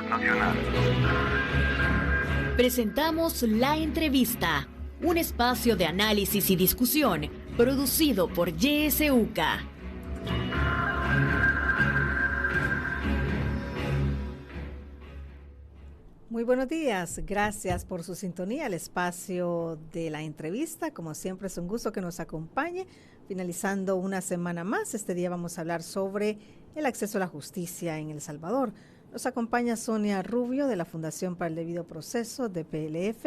Seguridad Nacional. Presentamos La Entrevista, un espacio de análisis y discusión producido por YSUCA. Muy buenos días, gracias por su sintonía al espacio de La Entrevista. Como siempre es un gusto que nos acompañe. Finalizando una semana más, este día vamos a hablar sobre el acceso a la justicia en El Salvador. Nos acompaña Sonia Rubio de la Fundación para el Debido Proceso de PLF.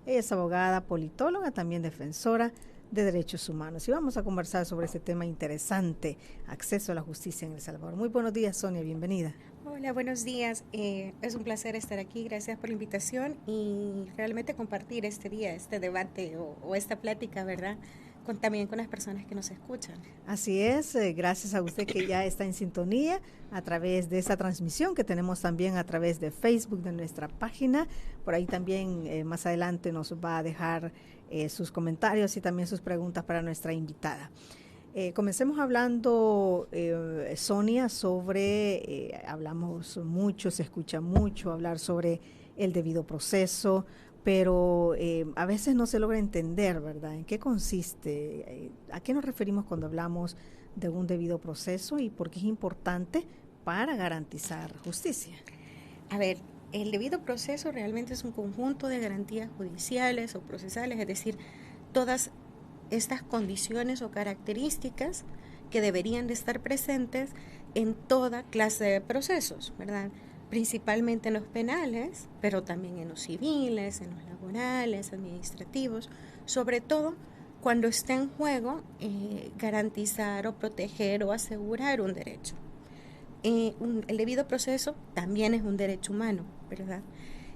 Ella es abogada, politóloga, también defensora de derechos humanos. Y vamos a conversar sobre este tema interesante, acceso a la justicia en El Salvador. Muy buenos días, Sonia, bienvenida. Hola, buenos días. Es un placer estar aquí. Gracias por la invitación y realmente compartir este día, este debate o esta plática, ¿verdad? También con las personas que nos escuchan. Así es, gracias a usted que ya está en sintonía a través de esta transmisión que tenemos también a través de Facebook, de nuestra página. Por ahí también más adelante nos va a dejar sus comentarios y también sus preguntas para nuestra invitada. Comencemos hablando, Sonia, sobre, hablamos mucho, se escucha mucho hablar sobre el debido proceso, pero a veces no se logra entender, ¿verdad?, en qué consiste, a qué nos referimos cuando hablamos de un debido proceso y por qué es importante para garantizar justicia. A ver, el debido proceso realmente es un conjunto de garantías judiciales o procesales, es decir, todas estas condiciones o características que deberían de estar presentes en toda clase de procesos, ¿verdad? Principalmente en los penales, pero también en los civiles, en los laborales, administrativos, sobre todo cuando está en juego garantizar o proteger o asegurar un derecho. El debido proceso también es un derecho humano, ¿verdad?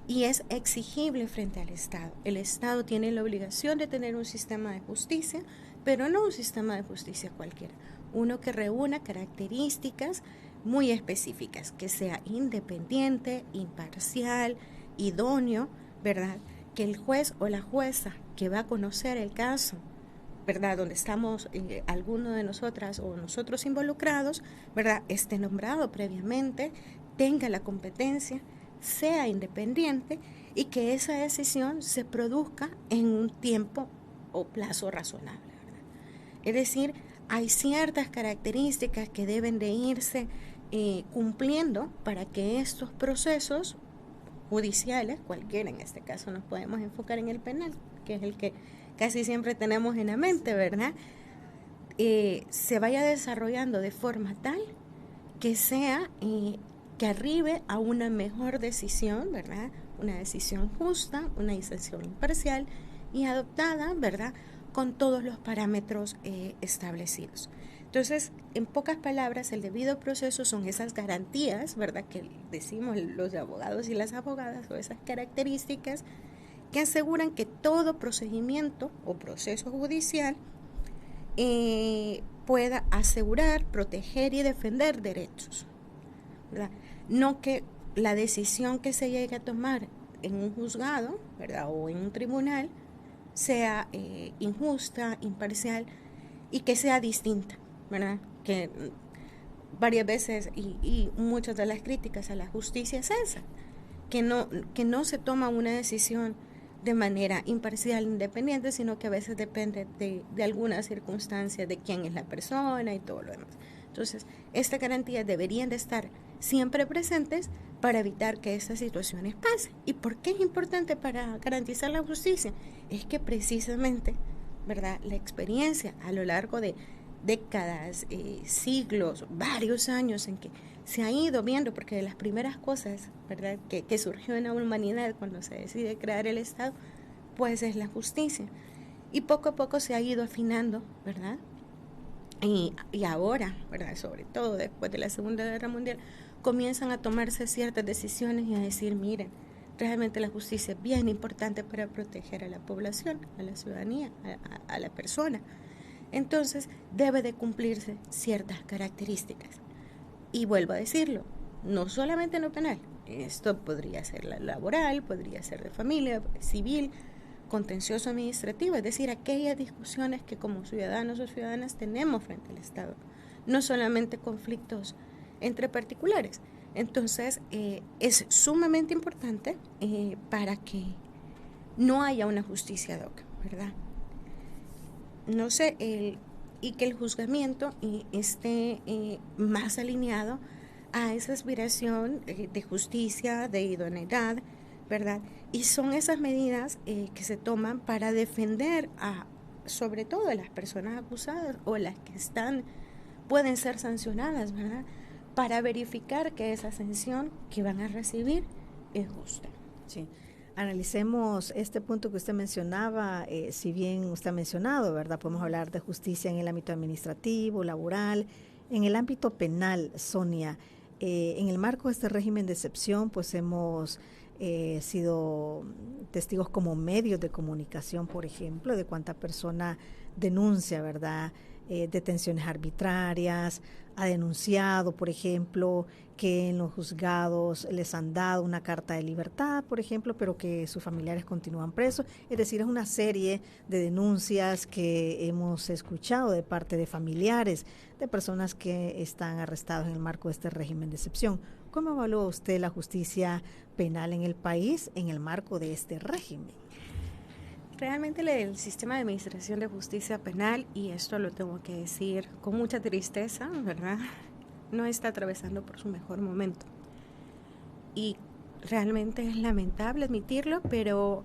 Y es exigible frente al Estado. El Estado tiene la obligación de tener un sistema de justicia, pero no un sistema de justicia cualquiera, uno que reúna características muy específicas, que sea independiente, imparcial, idóneo, ¿verdad? Que el juez o la jueza que va a conocer el caso, ¿verdad?, donde estamos alguno de nosotras o nosotros involucrados, ¿verdad?, esté nombrado previamente, tenga la competencia, sea independiente y que esa decisión se produzca en un tiempo o plazo razonable, ¿verdad? Es decir, hay ciertas características que deben de irse cumpliendo para que estos procesos judiciales, cualquiera, en este caso nos podemos enfocar en el penal, que es el que casi siempre tenemos en la mente, ¿verdad?, se vaya desarrollando de forma tal que sea que arribe a una mejor decisión, ¿verdad?, una decisión justa, una decisión imparcial y adoptada, ¿verdad?, con todos los parámetros establecidos. Entonces, en pocas palabras, el debido proceso son esas garantías, ¿verdad?, que decimos los abogados y las abogadas, o esas características que aseguran que todo procedimiento o proceso judicial pueda asegurar, proteger y defender derechos, ¿verdad? No que la decisión que se llegue a tomar en un juzgado, ¿verdad?, o en un tribunal sea injusta, imparcial y que sea distinta, ¿verdad? Que varias veces y muchas de las críticas a la justicia es esa, que no se toma una decisión de manera imparcial, independiente, sino que a veces depende de algunas circunstancias, de quién es la persona y todo lo demás. Entonces, estas garantías deberían de estar siempre presentes para evitar que estas situaciones pasen. ¿Y por qué es importante para garantizar la justicia? Es que precisamente, ¿verdad?, la experiencia a lo largo de décadas, siglos, varios años en que se ha ido viendo, porque de las primeras cosas, ¿verdad?, que surgió en la humanidad cuando se decide crear el Estado, pues es la justicia. Y poco a poco se ha ido afinando, ¿verdad? Y ahora, ¿verdad?, sobre todo después de la Segunda Guerra Mundial, comienzan a tomarse ciertas decisiones y a decir, miren, realmente la justicia es bien importante para proteger a la población, a la ciudadanía, a la persona. Entonces, debe de cumplirse ciertas características. Y vuelvo a decirlo, no solamente en lo penal, esto podría ser la laboral, podría ser de familia, civil, contencioso administrativo, es decir, aquellas discusiones que como ciudadanos o ciudadanas tenemos frente al Estado, no solamente conflictos entre particulares, Entonces, es sumamente importante para que no haya una justicia ad hoc, ¿verdad? No sé, y que el juzgamiento esté más alineado a esa aspiración de justicia, de idoneidad, ¿verdad? Y son esas medidas que se toman para defender sobre todo a las personas acusadas o las que pueden ser sancionadas, ¿verdad? Para verificar que esa sanción que van a recibir es justa. Sí. Analicemos este punto que usted mencionaba, si bien usted ha mencionado, ¿verdad? Podemos hablar de justicia en el ámbito administrativo, laboral, en el ámbito penal, Sonia. En el marco de este régimen de excepción, pues hemos sido testigos como medios de comunicación, por ejemplo, de cuánta persona denuncia, ¿verdad? Detenciones arbitrarias, ha denunciado, por ejemplo, que en los juzgados les han dado una carta de libertad, por ejemplo, pero que sus familiares continúan presos. Es decir, es una serie de denuncias que hemos escuchado de parte de familiares de personas que están arrestados en el marco de este régimen de excepción. ¿Cómo evalúa usted la justicia penal en el país en el marco de este régimen? Realmente el sistema de administración de justicia penal, y esto lo tengo que decir con mucha tristeza, ¿verdad?, no está atravesando por su mejor momento. Y realmente es lamentable admitirlo, pero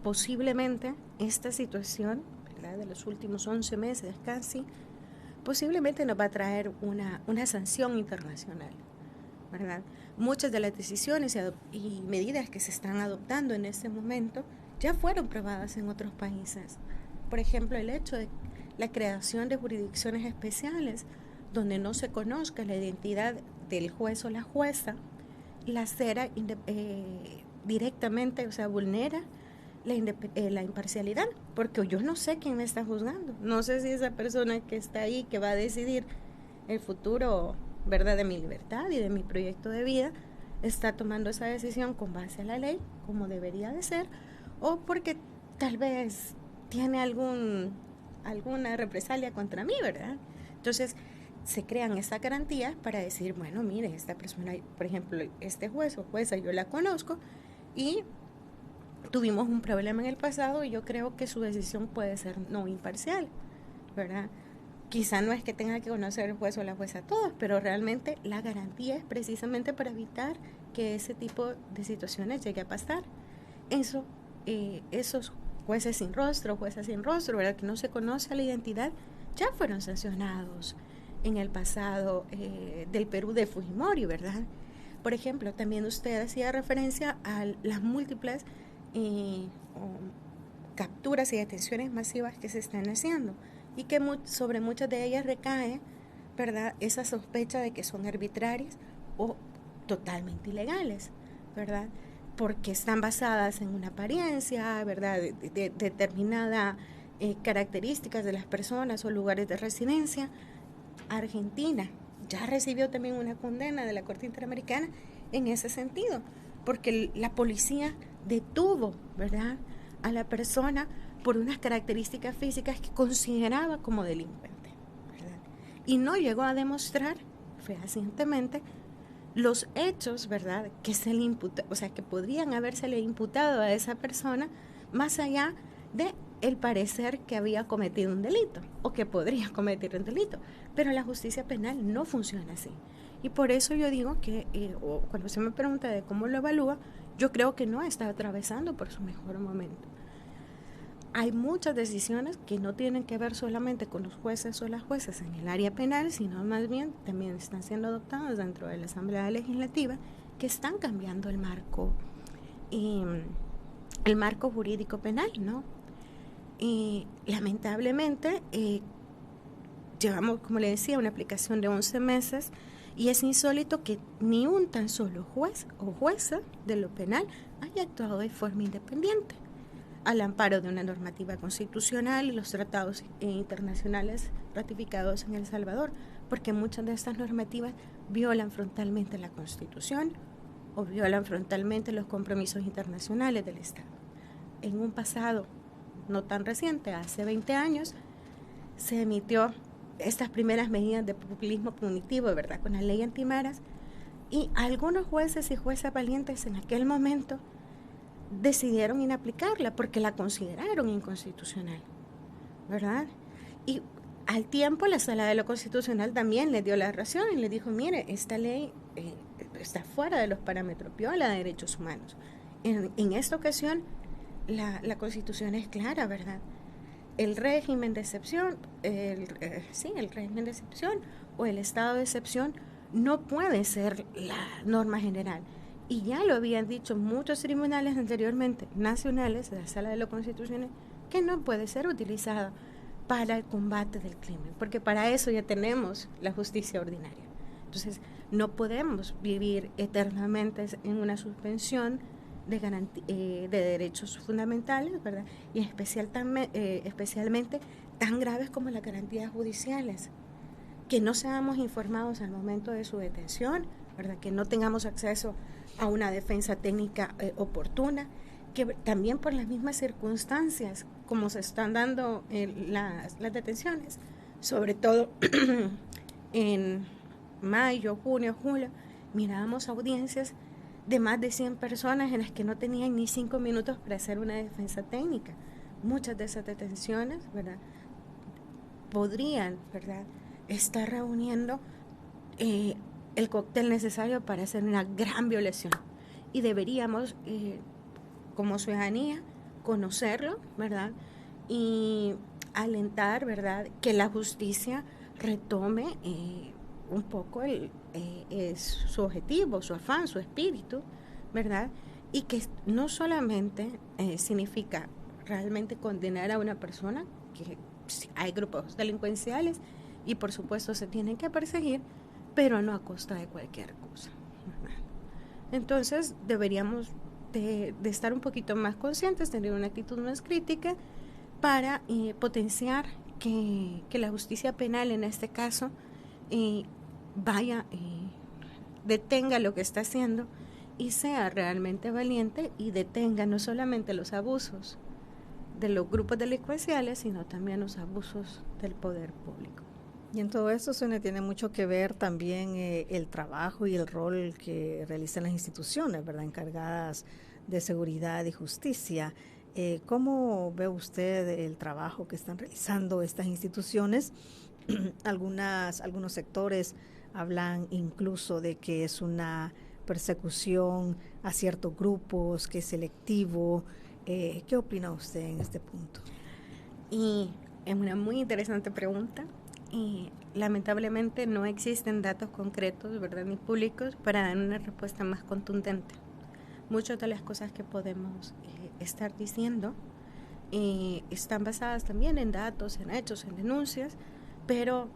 posiblemente esta situación, ¿verdad?, de los últimos 11 meses casi, posiblemente nos va a traer una sanción internacional, ¿verdad? Muchas de las decisiones y medidas que se están adoptando en este momento ya fueron probadas en otros países. Por ejemplo, el hecho de la creación de jurisdicciones especiales donde no se conozca la identidad del juez o la jueza, la cera directamente, o sea, vulnera la imparcialidad, porque yo no sé quién me está juzgando, no sé si esa persona que está ahí, que va a decidir el futuro, ¿verdad?, de mi libertad y de mi proyecto de vida, está tomando esa decisión con base a la ley, como debería de ser, o porque tal vez tiene alguna represalia contra mí, ¿verdad? Entonces, se crean estas garantías para decir, bueno, mire, esta persona, por ejemplo, este juez o jueza, yo la conozco y tuvimos un problema en el pasado y yo creo que su decisión puede ser no imparcial, ¿verdad? Quizá no es que tenga que conocer el juez o la jueza a todos, pero realmente la garantía es precisamente para evitar que ese tipo de situaciones llegue a pasar. Esos jueces sin rostro, juezas sin rostro, ¿verdad?, que no se conoce la identidad, ya fueron sancionados en el pasado del Perú de Fujimori, ¿verdad? Por ejemplo, también usted hacía referencia a las múltiples capturas y detenciones masivas que se están haciendo y que sobre muchas de ellas recae, ¿verdad?, esa sospecha de que son arbitrarias o totalmente ilegales, ¿verdad?, porque están basadas en una apariencia, ¿verdad?, de determinada características de las personas o lugares de residencia. Argentina ya recibió también una condena de la Corte Interamericana en ese sentido, porque la policía detuvo, ¿verdad?, a la persona por unas características físicas que consideraba como delincuente, ¿verdad?, y no llegó a demostrar fehacientemente los hechos, ¿verdad?, que se le o sea, que podrían habérsele imputado a esa persona, más allá de el parecer que había cometido un delito o que podría cometer un delito. Pero la justicia penal no funciona así. Y por eso yo digo que, cuando se me pregunta de cómo lo evalúa, yo creo que no está atravesando por su mejor momento. Hay muchas decisiones que no tienen que ver solamente con los jueces o las juezas en el área penal, sino más bien también están siendo adoptadas dentro de la Asamblea Legislativa, que están cambiando el marco jurídico penal, ¿no? Y lamentablemente llevamos, como le decía, una aplicación de 11 meses y es insólito que ni un tan solo juez o jueza de lo penal haya actuado de forma independiente al amparo de una normativa constitucional y los tratados internacionales ratificados en El Salvador, porque muchas de estas normativas violan frontalmente la Constitución o violan frontalmente los compromisos internacionales del Estado. En un pasado no tan reciente, hace 20 años, se emitió estas primeras medidas de populismo punitivo, ¿verdad?, con la ley antimaras, Y algunos jueces y juezas valientes en aquel momento decidieron inaplicarla porque la consideraron inconstitucional, ¿verdad? Y al tiempo la Sala de lo Constitucional también le dio la razón y le dijo, mire, esta ley está fuera de los parámetros, viola derechos humanos. En esta ocasión la Constitución es clara, ¿verdad? El régimen de excepción, el régimen de excepción o el estado de excepción no puede ser la norma general. Y ya lo habían dicho muchos tribunales anteriormente, nacionales, de la Sala de lo Constitucional, que no puede ser utilizado para el combate del crimen, porque para eso ya tenemos la justicia ordinaria. Entonces, no podemos vivir eternamente en una suspensión de derechos fundamentales, ¿verdad? Y especialmente tan graves como las garantías judiciales. Que no seamos informados al momento de su detención, ¿verdad? Que no tengamos acceso a una defensa técnica oportuna, que también por las mismas circunstancias como se están dando las detenciones, sobre todo en mayo, junio, julio, mirábamos audiencias de más de 100 personas en las que no tenían ni 5 minutos para hacer una defensa técnica. Muchas de esas detenciones, ¿verdad?, podrían, ¿verdad?, estar reuniendo el cóctel necesario para hacer una gran violación. Y deberíamos, como ciudadanía, conocerlo, ¿verdad?, y alentar, ¿verdad?, que la justicia retome un poco su objetivo, su afán, su espíritu, ¿verdad?, y que no solamente significa realmente condenar a una persona, que hay grupos delincuenciales y por supuesto se tienen que perseguir, pero no a costa de cualquier cosa, ¿verdad? Entonces deberíamos de estar un poquito más conscientes, tener una actitud más crítica para potenciar que la justicia penal en este caso detenga lo que está haciendo y sea realmente valiente y detenga no solamente los abusos de los grupos delincuenciales, sino también los abusos del poder público. Y en todo esto, Sonia, tiene mucho que ver también el trabajo y el rol que realizan las instituciones, ¿verdad?, encargadas de seguridad y justicia. ¿Cómo ve usted el trabajo que están realizando estas instituciones? Algunos sectores hablan incluso de que es una persecución a ciertos grupos, que es selectivo. ¿Qué opina usted en este punto? Y es una muy interesante pregunta. Y lamentablemente no existen datos concretos, ¿verdad?, ni públicos para dar una respuesta más contundente. Muchas de las cosas que podemos estar diciendo están basadas también en datos, en hechos, en denuncias, pero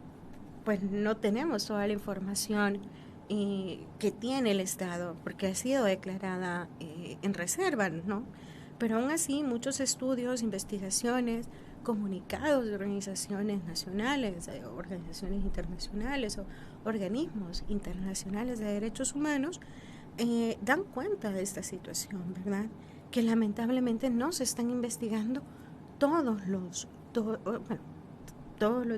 pues no tenemos toda la información que tiene el Estado, porque ha sido declarada en reserva, ¿no? Pero aún así muchos estudios, investigaciones, comunicados de organizaciones nacionales, organizaciones internacionales o organismos internacionales de derechos humanos dan cuenta de esta situación, ¿verdad? Que lamentablemente no se están investigando todos los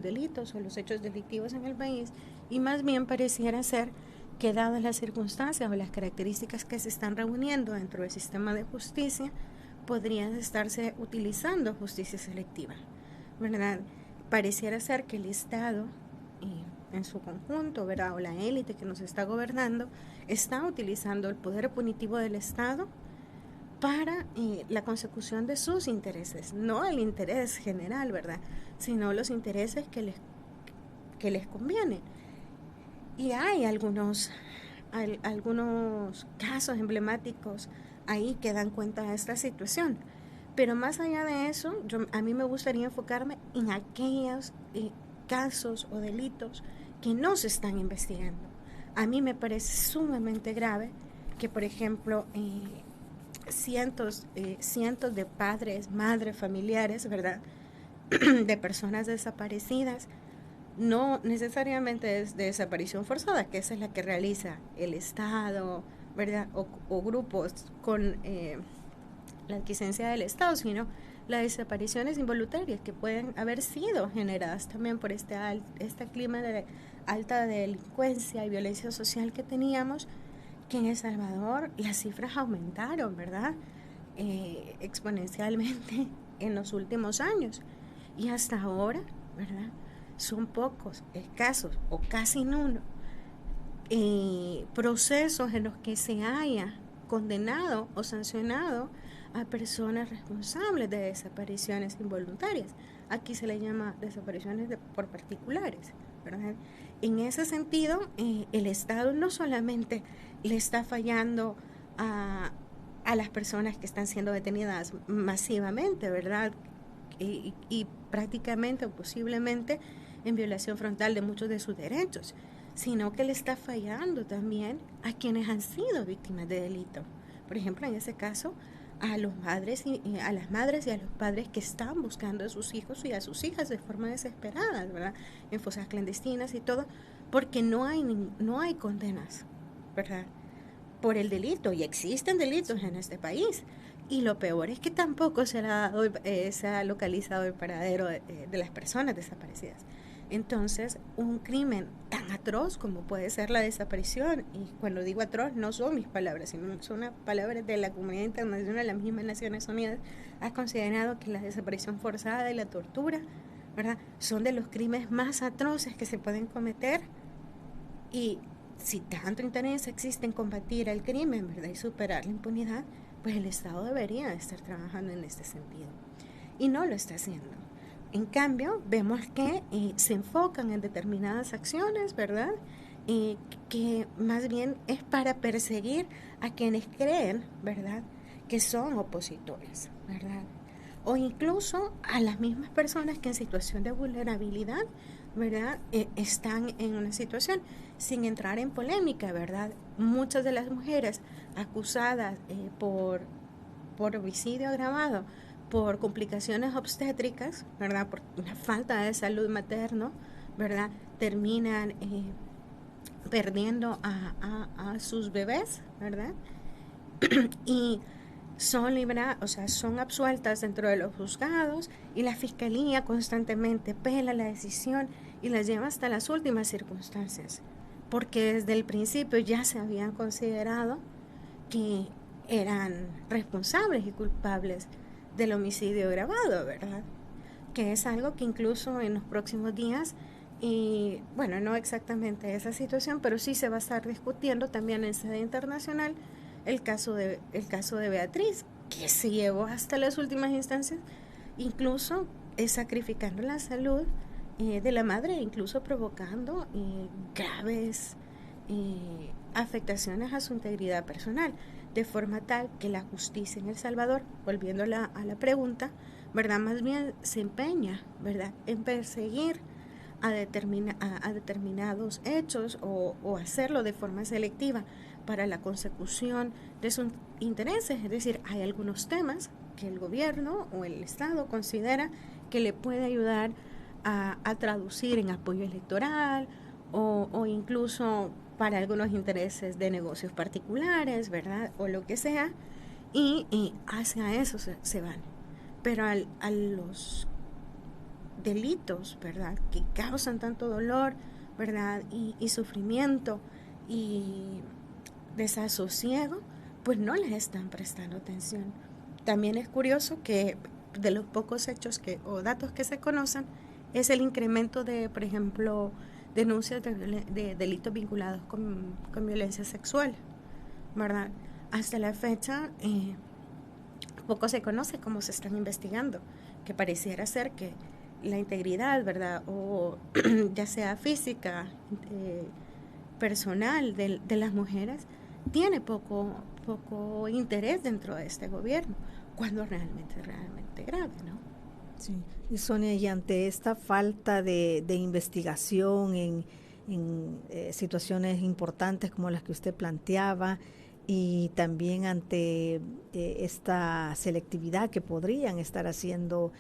delitos o los hechos delictivos en el país, y más bien pareciera ser que dadas las circunstancias o las características que se están reuniendo dentro del sistema de justicia, podrían estarse utilizando justicia selectiva, ¿verdad? Pareciera ser que el Estado en su conjunto, ¿verdad?, o la élite que nos está gobernando, está utilizando el poder punitivo del Estado para la consecución de sus intereses, no el interés general, ¿verdad?, sino los intereses que les conviene. Y hay algunos casos emblemáticos ahí que dan cuenta de esta situación. Pero más allá de eso, a mí me gustaría enfocarme en aquellos casos o delitos que no se están investigando. A mí me parece sumamente grave que, por ejemplo, cientos de padres, madres, familiares, ¿verdad?, de personas desaparecidas, no necesariamente es de desaparición forzada, que esa es la que realiza el Estado, ¿verdad?, o grupos con la aquiescencia del Estado, sino las desapariciones involuntarias que pueden haber sido generadas también por este clima de alta delincuencia y violencia social que teníamos, que en El Salvador las cifras aumentaron, ¿verdad? Exponencialmente en los últimos años. Y hasta ahora, ¿verdad? Son pocos, escasos o casi nulos procesos en los que se haya condenado o sancionado a personas responsables de desapariciones involuntarias. Aquí se le llama desapariciones por particulares, ¿verdad? En ese sentido, el Estado no solamente le está fallando a las personas que están siendo detenidas masivamente, ¿verdad? Y prácticamente o posiblemente en violación frontal de muchos de sus derechos, sino que le está fallando también a quienes han sido víctimas de delito. Por ejemplo, en ese caso, a los padres a las madres y a los padres que están buscando a sus hijos y a sus hijas de forma desesperada, ¿verdad? En fosas clandestinas y todo, porque no hay condenas, ¿verdad? Por el delito, y existen delitos en este país. Y lo peor es que tampoco se ha localizado el paradero de las personas desaparecidas. Entonces, un crimen tan atroz como puede ser la desaparición, y cuando digo atroz no son mis palabras, sino son las palabras de la comunidad internacional, las mismas Naciones Unidas, ha considerado que la desaparición forzada y la tortura, ¿verdad?, son de los crímenes más atroces que se pueden cometer. Y si tanto interés existe en combatir el crimen, ¿verdad?, y superar la impunidad, pues el Estado debería estar trabajando en este sentido. Y no lo está haciendo. En cambio, vemos que se enfocan en determinadas acciones, ¿verdad?, que más bien es para perseguir a quienes creen, ¿verdad?, que son opositores, ¿verdad?, o incluso a las mismas personas que en situación de vulnerabilidad, ¿verdad?, están en una situación, sin entrar en polémica, ¿verdad? Muchas de las mujeres acusadas por homicidio agravado, por complicaciones obstétricas, ¿verdad?, por una falta de salud materno, ¿verdad?, terminan perdiendo a sus bebés, ¿verdad? Y son absueltas dentro de los juzgados, y la fiscalía constantemente apela la decisión y la lleva hasta las últimas circunstancias, porque desde el principio ya se habían considerado que eran responsables y culpables del homicidio agravado, ¿verdad? Que es algo que incluso en los próximos días, y bueno, no exactamente esa situación, pero sí se va a estar discutiendo también en sede internacional el caso de Beatriz, que se llevó hasta las últimas instancias, incluso sacrificando la salud de la madre, incluso provocando graves afectaciones a su integridad personal, de forma tal que la justicia en El Salvador, volviendo a la pregunta, ¿verdad?, más bien se empeña, ¿verdad?, en perseguir a determinados hechos o hacerlo de forma selectiva para la consecución de sus intereses. Es decir, hay algunos temas que el gobierno o el Estado considera que le puede ayudar a traducir en apoyo electoral o incluso para algunos intereses de negocios particulares, ¿verdad?, o lo que sea, y hacia eso se van. Pero a los delitos, ¿verdad?, que causan tanto dolor, ¿verdad?, y sufrimiento y desasosiego, pues no les están prestando atención. También es curioso que de los pocos hechos o datos que se conocen es el incremento de, por ejemplo, denuncias de delitos vinculados con violencia sexual, ¿verdad? Hasta la fecha poco se conoce cómo se están investigando, que pareciera ser que la integridad, ¿verdad?, o ya sea física, personal de las mujeres, tiene poco interés dentro de este gobierno, cuando realmente grave, ¿no? Sí, y Sonia, y ante esta falta de investigación en situaciones importantes como las que usted planteaba, y también ante esta selectividad que podrían estar haciendo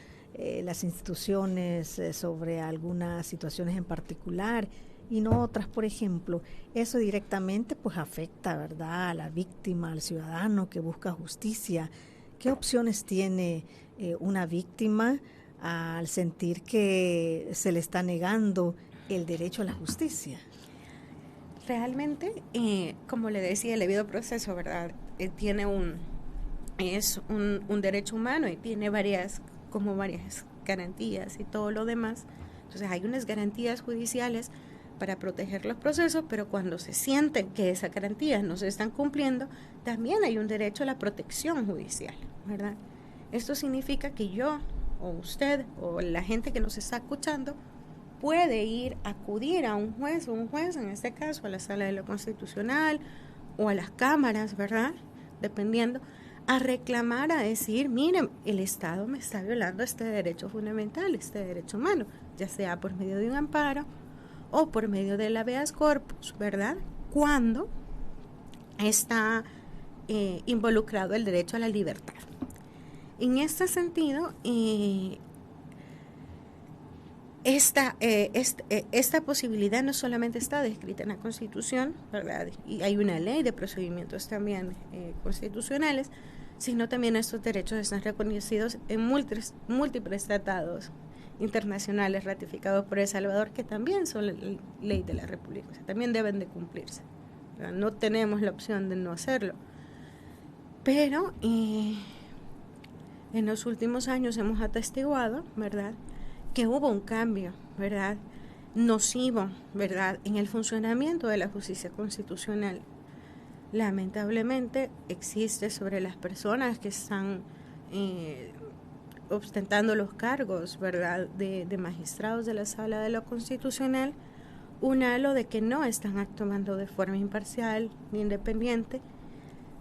las instituciones sobre algunas situaciones en particular y no otras, por ejemplo, eso directamente pues afecta, ¿verdad?, a la víctima, al ciudadano que busca justicia, ¿Qué opciones tiene una víctima al sentir que se le está negando el derecho a la justicia? Realmente, como le decía, el debido proceso, ¿verdad? Es un derecho humano y tiene varias garantías y todo lo demás. Entonces hay unas garantías judiciales para proteger los procesos, pero cuando se sienten que esas garantías no se están cumpliendo, también hay un derecho a la protección judicial, ¿verdad? Esto significa que yo o usted o la gente que nos está escuchando puede acudir a un juez en este caso a la Sala de lo Constitucional o a las cámaras, ¿verdad? Dependiendo, a reclamar, a decir, miren, el Estado me está violando este derecho fundamental, este derecho humano, ya sea por medio de un amparo o por medio del habeas corpus, ¿verdad? Cuando está involucrado el derecho a la libertad. En este sentido, esta posibilidad no solamente está descrita en la Constitución, ¿verdad? Y hay una ley de procedimientos también constitucionales, sino también estos derechos están reconocidos en múltiples tratados internacionales ratificados por El Salvador, que también son ley de la República, o sea, también deben de cumplirse, ¿verdad? No tenemos la opción de no hacerlo. Pero en los últimos años hemos atestiguado, ¿verdad?, que hubo un cambio, ¿verdad?, nocivo, ¿verdad?, en el funcionamiento de la justicia constitucional. Lamentablemente existe sobre las personas que están ostentando los cargos, ¿verdad?, de magistrados de la Sala de lo Constitucional, un halo de que no están actuando de forma imparcial ni independiente,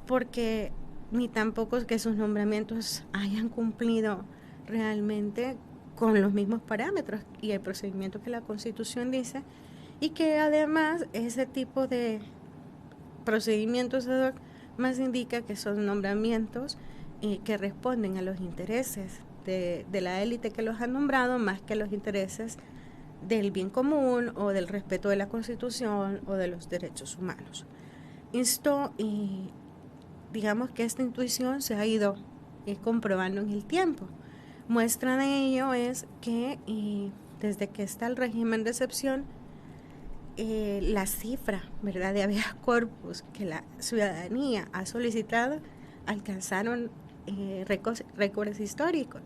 porque ni tampoco es que sus nombramientos hayan cumplido realmente con los mismos parámetros y el procedimiento que la Constitución dice, y que además ese tipo de procedimientos ad hoc más indica que son nombramientos que responden a los intereses de la élite que los ha nombrado, más que a los intereses del bien común o del respeto de la Constitución o de los derechos humanos. Esto, digamos que esta intuición se ha ido comprobando en el tiempo. Muestra de ello es que desde que está el régimen de excepción, la cifra, ¿verdad?, de habeas corpus que la ciudadanía ha solicitado alcanzaron récords históricos.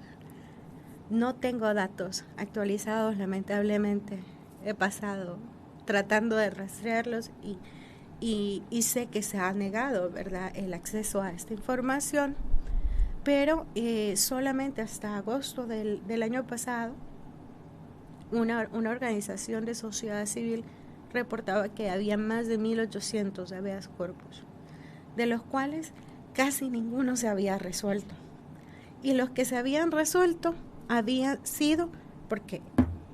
No tengo datos actualizados, lamentablemente. He pasado tratando de rastrearlos y sé que se ha negado, ¿verdad?, el acceso a esta información, pero solamente hasta agosto del año pasado, una organización de sociedad civil reportaba que había más de 1.800 habeas corpus, de los cuales casi ninguno se había resuelto. Y los que se habían resuelto habían sido porque,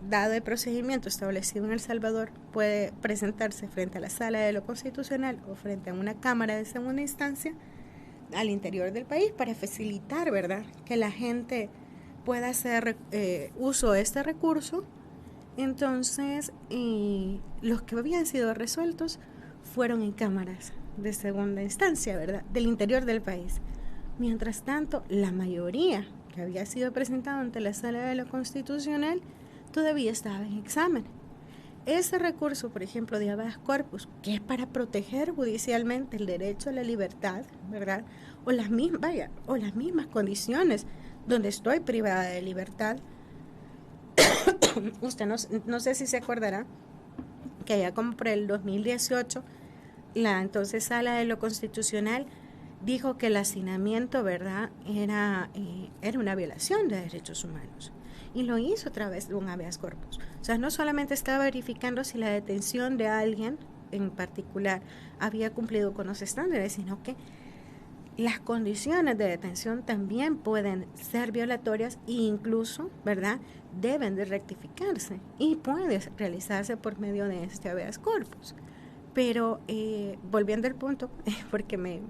dado el procedimiento establecido en El Salvador, puede presentarse frente a la Sala de lo Constitucional o frente a una Cámara de segunda instancia al interior del país para facilitar, ¿verdad?, que la gente pueda hacer uso de este recurso. Entonces, los que habían sido resueltos fueron en cámaras de segunda instancia, ¿verdad?, del interior del país. Mientras tanto, la mayoría que había sido presentado ante la Sala de lo Constitucional todavía estaba en examen. Ese recurso, por ejemplo, de habeas corpus, que es para proteger judicialmente el derecho a la libertad, ¿verdad?, o las mismas condiciones donde estoy privada de libertad. Usted no sé si se acordará que ya como por el 2018 la entonces Sala de lo Constitucional dijo que el hacinamiento, ¿verdad?, era una violación de derechos humanos, y lo hizo a través de un habeas corpus. O sea, no solamente estaba verificando si la detención de alguien en particular había cumplido con los estándares, sino que las condiciones de detención también pueden ser violatorias e incluso, ¿verdad?, deben de rectificarse y puede realizarse por medio de este habeas corpus. Pero volviendo al punto, porque me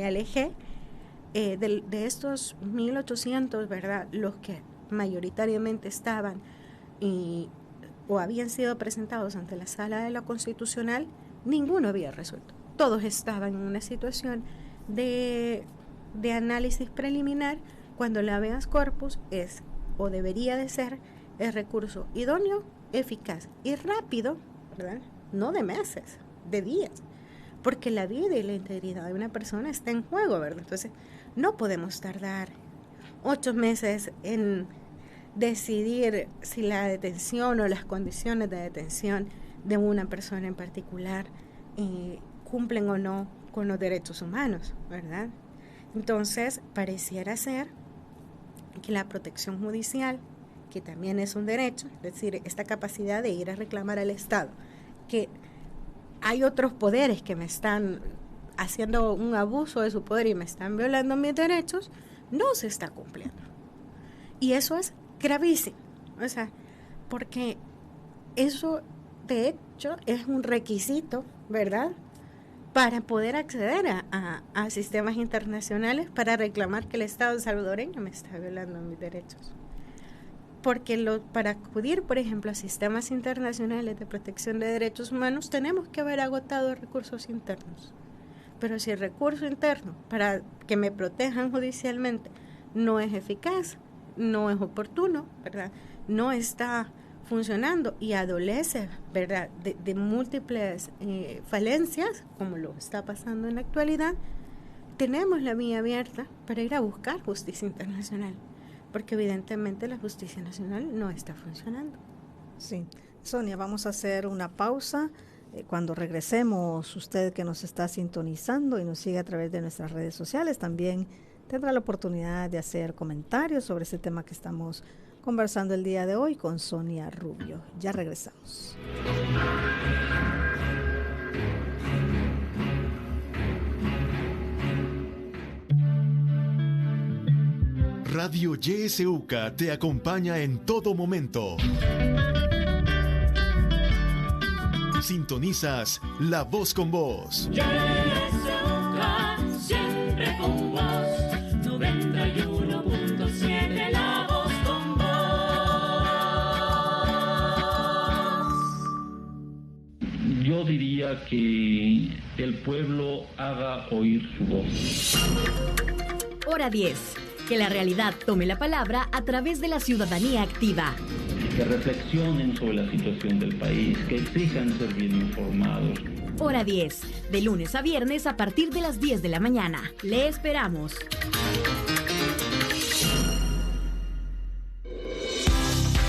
alejé de estos 1.800, ¿verdad?, los que mayoritariamente estaban o habían sido presentados ante la Sala de lo Constitucional, ninguno había resuelto. Todos estaban en una situación de de análisis preliminar, cuando el habeas corpus es, o debería de ser, el recurso idóneo, eficaz y rápido, ¿verdad? No de meses, de días, porque la vida y la integridad de una persona está en juego, ¿verdad? Entonces, no podemos tardar 8 meses en decidir si la detención o las condiciones de detención de una persona en particular cumplen o no con los derechos humanos, ¿verdad? Entonces, pareciera ser que la protección judicial, que también es un derecho, es decir, esta capacidad de ir a reclamar al Estado, que hay otros poderes que me están haciendo un abuso de su poder y me están violando mis derechos, no se está cumpliendo. Y eso es gravísimo, o sea, porque eso de hecho es un requisito, ¿verdad?, para poder acceder a sistemas internacionales para reclamar que el Estado salvadoreño me está violando mis derechos. Porque para acudir, por ejemplo, a sistemas internacionales de protección de derechos humanos, tenemos que haber agotado recursos internos. Pero si el recurso interno para que me protejan judicialmente no es eficaz, no es oportuno, ¿verdad?, no está funcionando y adolece, ¿verdad?, de múltiples falencias, como lo está pasando en la actualidad, tenemos la vía abierta para ir a buscar justicia internacional, porque evidentemente la justicia nacional no está funcionando. Sí. Sonia, vamos a hacer una pausa. Cuando regresemos, usted que nos está sintonizando y nos sigue a través de nuestras redes sociales, también tendrá la oportunidad de hacer comentarios sobre ese tema que estamos conversando el día de hoy con Sonia Rubio. Ya regresamos. Radio YSUCA te acompaña en todo momento. Sintonizas La Voz con Vos. YSUCA, siempre con vos. 91.7 La Voz con vos. Yo diría que el pueblo haga oír su voz. Hora 10. Que la realidad tome la palabra a través de la ciudadanía activa. Que reflexionen sobre la situación del país, que exijan ser bien informados. Hora 10. De lunes a viernes a partir de las 10 de la mañana. Le esperamos.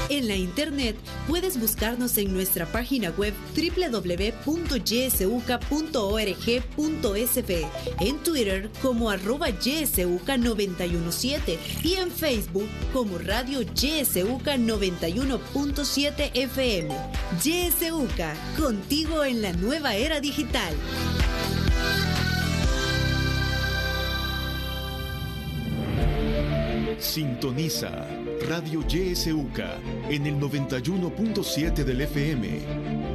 En la internet puedes buscarnos en nuestra página web www.ysuca.org.sv, en Twitter como @ysuca917 y en Facebook como Radio YSUCA 91.7 FM. YSUCA, contigo en la nueva era digital. Sintoniza Radio YSUCA en el 91.7 del FM.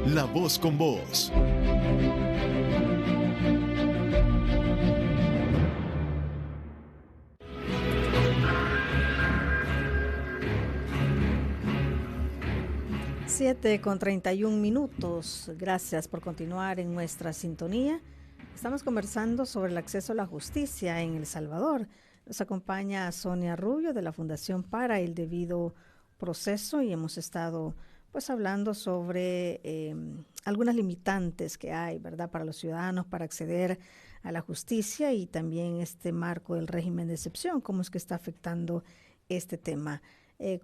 La Voz con Vos. Siete con 31 minutos. Gracias por continuar en nuestra sintonía. Estamos conversando sobre el acceso a la justicia en El Salvador. Nos acompaña Sonia Rubio de la Fundación para el Debido Proceso y hemos estado pues hablando sobre algunas limitantes que hay, ¿verdad?, para los ciudadanos para acceder a la justicia y también este marco del régimen de excepción, cómo es que está afectando este tema.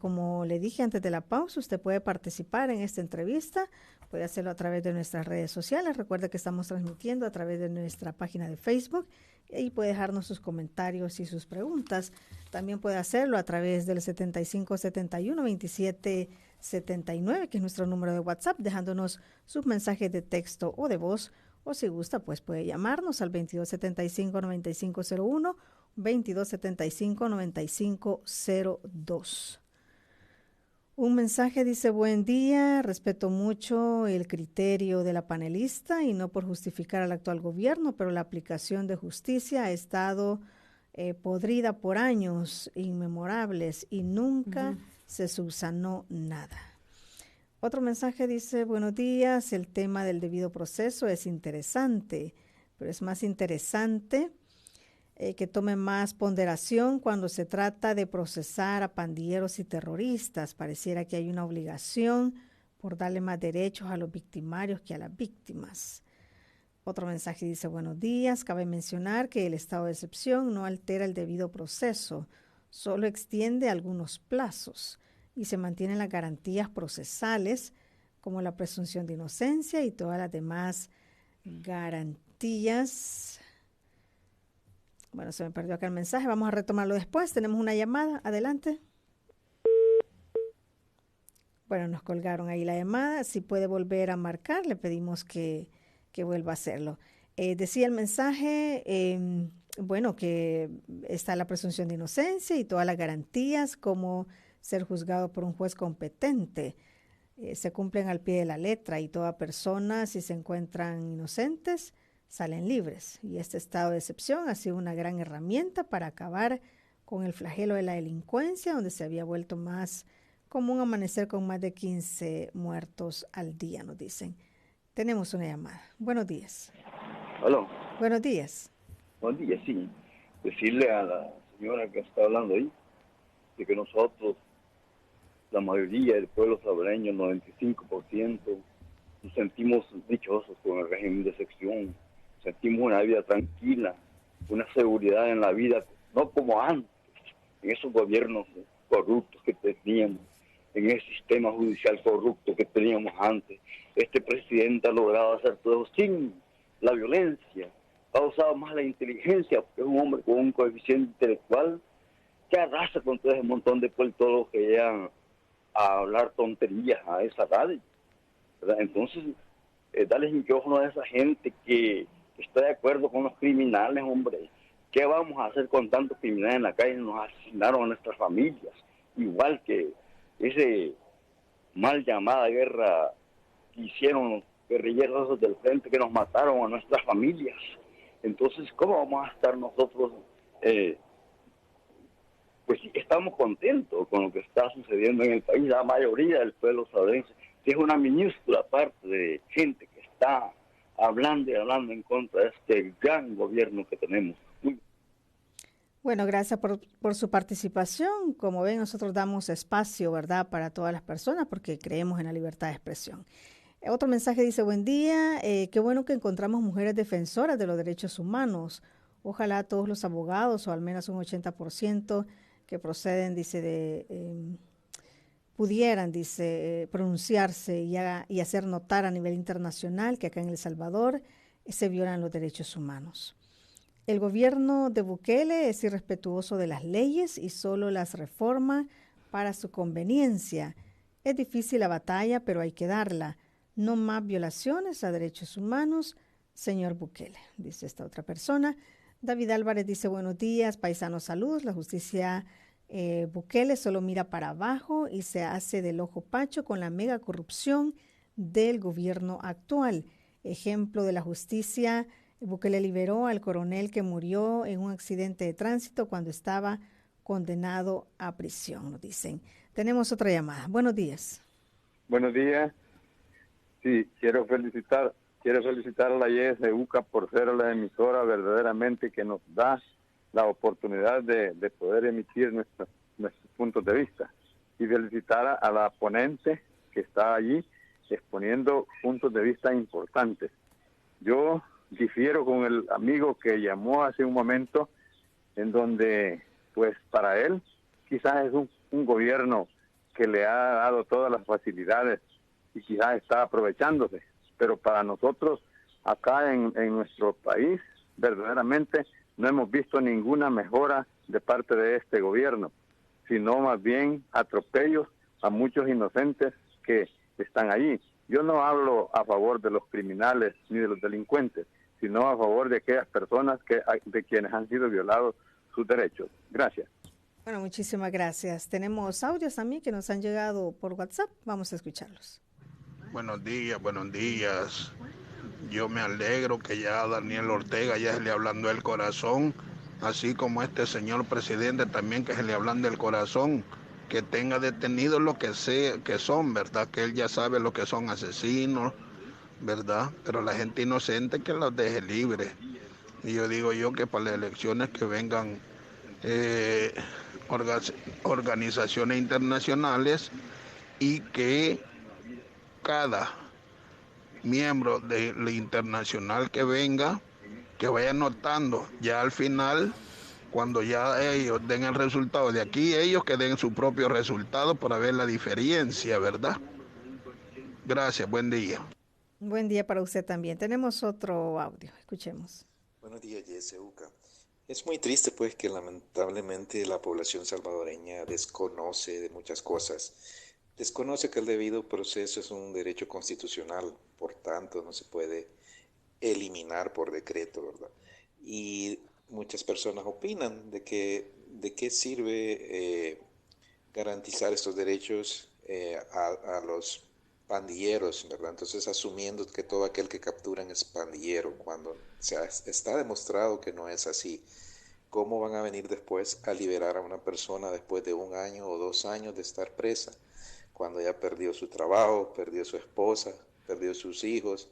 Como le dije antes de la pausa, usted puede participar en esta entrevista, puede hacerlo a través de nuestras redes sociales. Recuerde que estamos transmitiendo a través de nuestra página de Facebook y puede dejarnos sus comentarios y sus preguntas. También puede hacerlo a través del 7571-2779, que es nuestro número de WhatsApp, dejándonos sus mensajes de texto o de voz, o si gusta, pues puede llamarnos al 2275-9501, 2275-9502. Un mensaje dice: buen día, respeto mucho el criterio de la panelista y no por justificar al actual gobierno, pero la aplicación de justicia ha estado podrida por años inmemorables y nunca se subsanó nada. Otro mensaje dice: buenos días, el tema del debido proceso es interesante, pero es más interesante que tome más ponderación cuando se trata de procesar a pandilleros y terroristas. Pareciera que hay una obligación por darle más derechos a los victimarios que a las víctimas. Otro mensaje dice, buenos días, cabe mencionar que el estado de excepción no altera el debido proceso, solo extiende algunos plazos y se mantienen las garantías procesales como la presunción de inocencia y todas las demás garantías. Bueno, se me perdió acá el mensaje, vamos a retomarlo después. Tenemos una llamada, adelante. Bueno, nos colgaron ahí la llamada. Si puede volver a marcar, le pedimos que vuelva a hacerlo. Decía el mensaje, bueno, que está la presunción de inocencia y todas las garantías como ser juzgado por un juez competente. Se cumplen al pie de la letra y toda persona, si se encuentran inocentes, salen libres. Y este estado de excepción ha sido una gran herramienta para acabar con el flagelo de la delincuencia, donde se había vuelto más común amanecer con más de 15 muertos al día, nos dicen. Tenemos una llamada. Buenos días. Aló. Buenos días. Buenos días, sí. Decirle a la señora que está hablando ahí, de que nosotros, la mayoría del pueblo salvadoreño, el 95%, nos sentimos dichosos con el régimen de excepción. Sentimos una vida tranquila, una seguridad en la vida, no como antes, en esos gobiernos corruptos que teníamos, en ese sistema judicial corrupto que teníamos antes. Este presidente ha logrado hacer todo sin la violencia, ha usado más la inteligencia, porque es un hombre con un coeficiente intelectual que arrasa con todo ese montón de politólogos que llegan a hablar tonterías a esa radio, ¿verdad? Entonces, darles micrófono a esa gente que está de acuerdo con los criminales, hombre. ¿Qué vamos a hacer con tantos criminales en la calle? Nos asesinaron a nuestras familias, igual que ese mal llamada guerra que hicieron los guerrilleros del frente, que nos mataron a nuestras familias. Entonces, ¿cómo vamos a estar nosotros? Pues sí, estamos contentos con lo que está sucediendo en el país. La mayoría del pueblo salvadoreño es una minúscula parte de gente que está hablando y hablando en contra de este gran gobierno que tenemos. Bueno, gracias por su participación. Como ven, nosotros damos espacio, ¿verdad?, para todas las personas porque creemos en la libertad de expresión. Otro mensaje dice, buen día, qué bueno que encontramos mujeres defensoras de los derechos humanos. Ojalá todos los abogados, o al menos un 80% que proceden, dice, pudieran, dice, pronunciarse y hacer notar a nivel internacional que acá en El Salvador se violan los derechos humanos. El gobierno de Bukele es irrespetuoso de las leyes y solo las reforma para su conveniencia. Es difícil la batalla, pero hay que darla. No más violaciones a derechos humanos, señor Bukele, dice esta otra persona. David Álvarez dice, buenos días, paisanos, saludos. La justicia Bukele solo mira para abajo y se hace del ojo pacho con la mega corrupción del gobierno actual. Ejemplo de la justicia, Bukele liberó al coronel que murió en un accidente de tránsito cuando estaba condenado a prisión, nos dicen. Tenemos otra llamada. Buenos días. Buenos días. Sí, quiero felicitar a la YSUCA por ser la emisora verdaderamente que nos da la oportunidad de poder emitir nuestros puntos de vista. Y felicitar a la ponente que está allí exponiendo puntos de vista importantes. Yo difiero con el amigo que llamó hace un momento, en donde, pues, para él quizás es un gobierno que le ha dado todas las facilidades y quizás está aprovechándose, pero para nosotros acá en nuestro país verdaderamente no hemos visto ninguna mejora de parte de este gobierno, sino más bien atropellos a muchos inocentes que están allí. Yo no hablo a favor de los criminales ni de los delincuentes, sino a favor de aquellas personas de quienes han sido violados sus derechos. Gracias. Bueno, muchísimas gracias. Tenemos audios también que nos han llegado por WhatsApp. Vamos a escucharlos. Buenos días, buenos días. Yo me alegro que ya a Daniel Ortega ya se le hablando del corazón, así como este señor presidente también que se le hablan del corazón, que tenga detenidos lo que sea, que son, ¿verdad? Que él ya sabe lo que son asesinos, ¿verdad? Pero la gente inocente que los deje libres. Y yo digo que para las elecciones que vengan organizaciones internacionales y que cada miembro de la internacional que venga, que vaya anotando ya al final, cuando ya ellos den el resultado de aquí, ellos que den su propio resultado para ver la diferencia, ¿verdad? Gracias, buen día. Buen día para usted también. Tenemos otro audio, escuchemos. Buenos días, YesEUCA. Es muy triste pues que lamentablemente la población salvadoreña desconoce de muchas cosas. Desconoce que el debido proceso es un derecho constitucional, por tanto no se puede eliminar por decreto, ¿verdad? Y muchas personas opinan de qué sirve garantizar estos derechos a los pandilleros, ¿verdad? Entonces asumiendo que todo aquel que capturan es pandillero, cuando está demostrado que no es así. ¿Cómo van a venir después a liberar a una persona después de 1 año o 2 años de estar presa? Cuando ya perdió su trabajo, perdió su esposa, perdió sus hijos,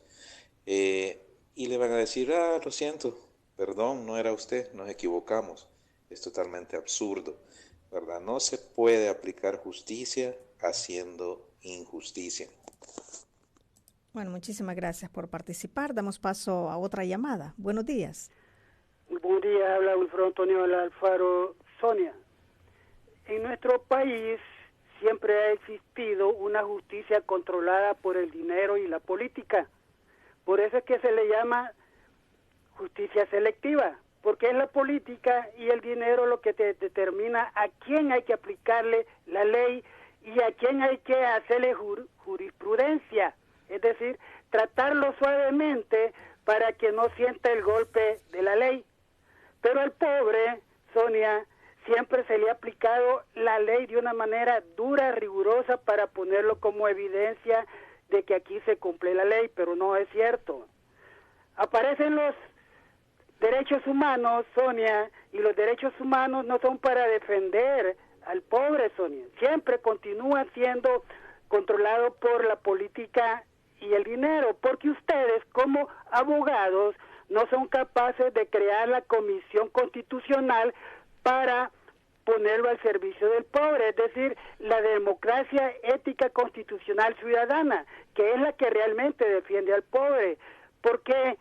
y le van a decir, lo siento, perdón, no era usted, nos equivocamos. Es totalmente absurdo, ¿verdad? No se puede aplicar justicia haciendo injusticia. Bueno, muchísimas gracias por participar. Damos paso a otra llamada. Buenos días. Buen día, habla Wilfredo Antonio Alfaro. Sonia, en nuestro país siempre ha existido una justicia controlada por el dinero y la política. Por eso es que se le llama justicia selectiva, porque es la política y el dinero lo que te determina a quién hay que aplicarle la ley y a quién hay que hacerle jurisprudencia, es decir, tratarlo suavemente para que no sienta el golpe de la ley. Pero al pobre, Sonia, siempre se le ha aplicado la ley de una manera dura, rigurosa, para ponerlo como evidencia de que aquí se cumple la ley, pero no es cierto. Aparecen los derechos humanos, Sonia, y los derechos humanos no son para defender al pobre, Sonia. Siempre continúa siendo controlado por la política y el dinero, porque ustedes como abogados no son capaces de crear la comisión constitucional para ponerlo al servicio del pobre, es decir, la democracia ética constitucional ciudadana, que es la que realmente defiende al pobre, porque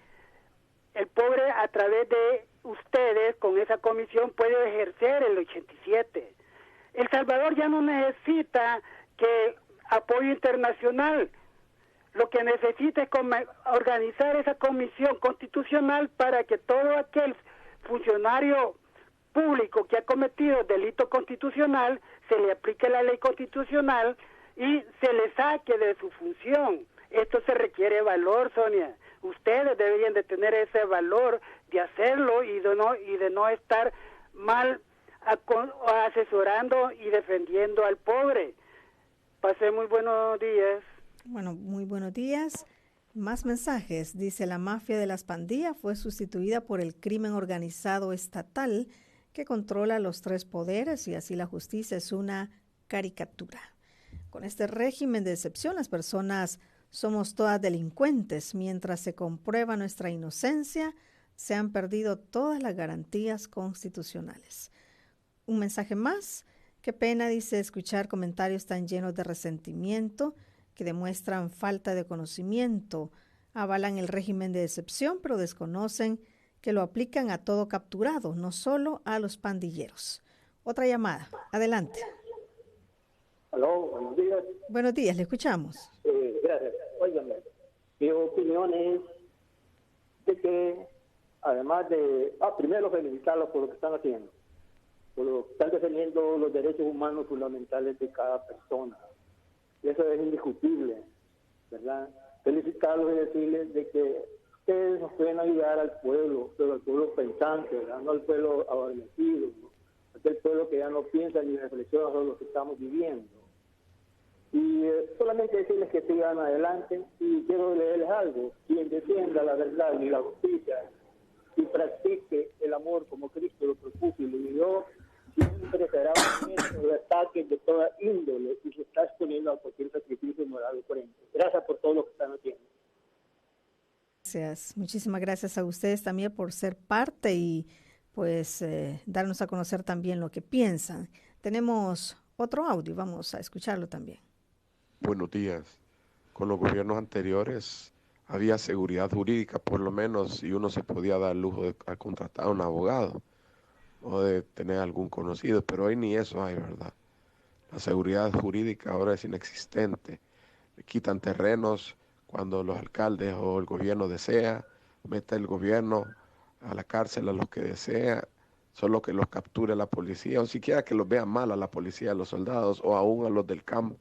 el pobre a través de ustedes con esa comisión puede ejercer el 87. El Salvador ya no necesita que apoyo internacional, lo que necesita es organizar esa comisión constitucional para que todo aquel funcionario público que ha cometido delito constitucional se le aplique la ley constitucional y se le saque de su función. Esto se requiere valor, Sonia. Ustedes deberían de tener ese valor de hacerlo y de no estar mal asesorando y defendiendo al pobre. Pasé muy buenos días. Bueno, muy buenos días. Más mensajes. Dice, la mafia de las pandillas fue sustituida por el crimen organizado estatal que controla los 3 poderes y así la justicia es una caricatura. Con este régimen de excepción, las personas somos todas delincuentes. Mientras se comprueba nuestra inocencia, se han perdido todas las garantías constitucionales. Un mensaje más. Qué pena, dice, escuchar comentarios tan llenos de resentimiento que demuestran falta de conocimiento. Avalan el régimen de excepción, pero desconocen que lo aplican a todo capturado, no solo a los pandilleros. Otra llamada. Adelante. Aló, buenos días. Buenos días, le escuchamos. Gracias. Óigame, mi opinión es de que, además de... primero felicitarlos por lo que están haciendo, por lo que están defendiendo los derechos humanos fundamentales de cada persona. Y eso es indiscutible, ¿verdad? Felicitarlos y decirles de que ustedes nos pueden ayudar al pueblo, pero al pueblo pensante, ¿verdad? No al pueblo adormecido, ¿no? Aquel pueblo que ya no piensa ni reflexiona sobre lo que estamos viviendo. Y solamente decirles que sigan adelante, y quiero leerles algo: quien defienda la verdad y la justicia y practique el amor como Cristo lo propuso y lo vivió, siempre será un de ataques de toda índole y se está exponiendo a cualquier sacrificio moral o frente. Gracias por todo lo que están haciendo. gracias. Muchísimas gracias a ustedes también por ser parte y pues darnos a conocer también lo que piensan. Tenemos otro audio, vamos a escucharlo también. Buenos días. Con los gobiernos anteriores había seguridad jurídica, por lo menos, y uno se podía dar el lujo de contratar a un abogado o de tener algún conocido, pero hoy ni eso hay, ¿verdad? La seguridad jurídica ahora es inexistente. Le quitan terrenos cuando los alcaldes o el gobierno desea, mete el gobierno a la cárcel a los que desea, solo que los capture la policía, o siquiera que los vea mal a la policía, a los soldados, o aún a los del campo.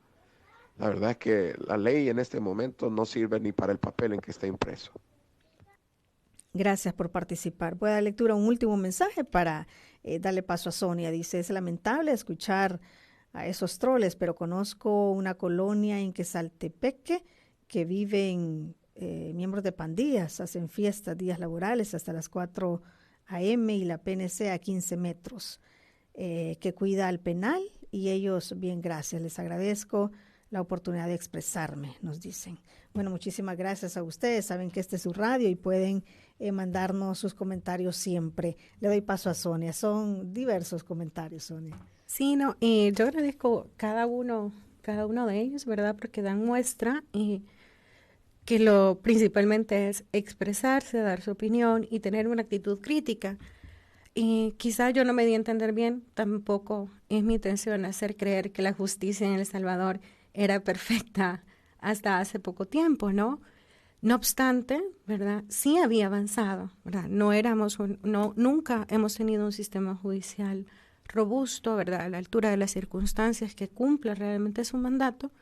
La verdad es que la ley en este momento no sirve ni para el papel en que está impreso. Gracias por participar. Voy a dar lectura a un último mensaje para darle paso a Sonia. Dice, es lamentable escuchar a esos troles, pero conozco una colonia en Quesaltepeque que viven miembros de pandillas, hacen fiestas, días laborales hasta las 4 a.m. y la PNC a 15 metros, que cuida al penal y ellos, bien, gracias, les agradezco la oportunidad de expresarme, nos dicen. Bueno, muchísimas gracias a ustedes. Saben que este es su radio y pueden mandarnos sus comentarios siempre. Le doy paso a Sonia. Son diversos comentarios, Sonia. Sí, no, yo agradezco cada uno de ellos, ¿verdad? Porque dan muestra que lo principalmente es expresarse, dar su opinión y tener una actitud crítica. Y quizá yo no me di a entender bien, tampoco es mi intención hacer creer que la justicia en El Salvador era perfecta hasta hace poco tiempo, ¿no? No obstante, ¿verdad? Sí había avanzado, ¿verdad? Nunca hemos tenido un sistema judicial robusto, ¿verdad? A la altura de las circunstancias que cumpla realmente su mandato,